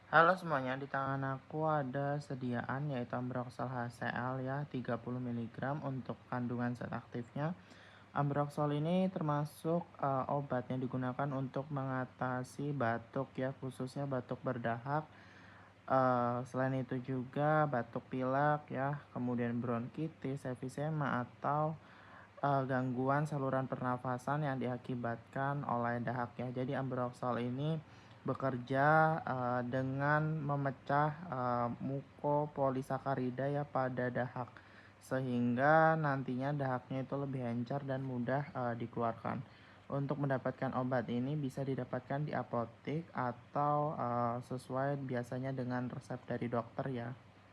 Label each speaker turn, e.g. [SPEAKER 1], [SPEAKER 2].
[SPEAKER 1] Halo semuanya, di tangan aku ada sediaan yaitu Ambroxol HCl ya 30 miligram untuk kandungan zat aktifnya. Ambroxol ini termasuk obat yang digunakan untuk mengatasi batuk ya, khususnya batuk berdahak. Selain itu juga batuk pilek ya, kemudian bronkitis, emfisema atau gangguan saluran pernafasan yang diakibatkan oleh dahak ya. Jadi Ambroxol ini bekerja dengan memecah mukopolisakarida ya pada dahak, sehingga nantinya dahaknya itu lebih encer dan mudah dikeluarkan. Untuk mendapatkan obat ini bisa didapatkan di apotik atau sesuai biasanya dengan resep dari dokter ya.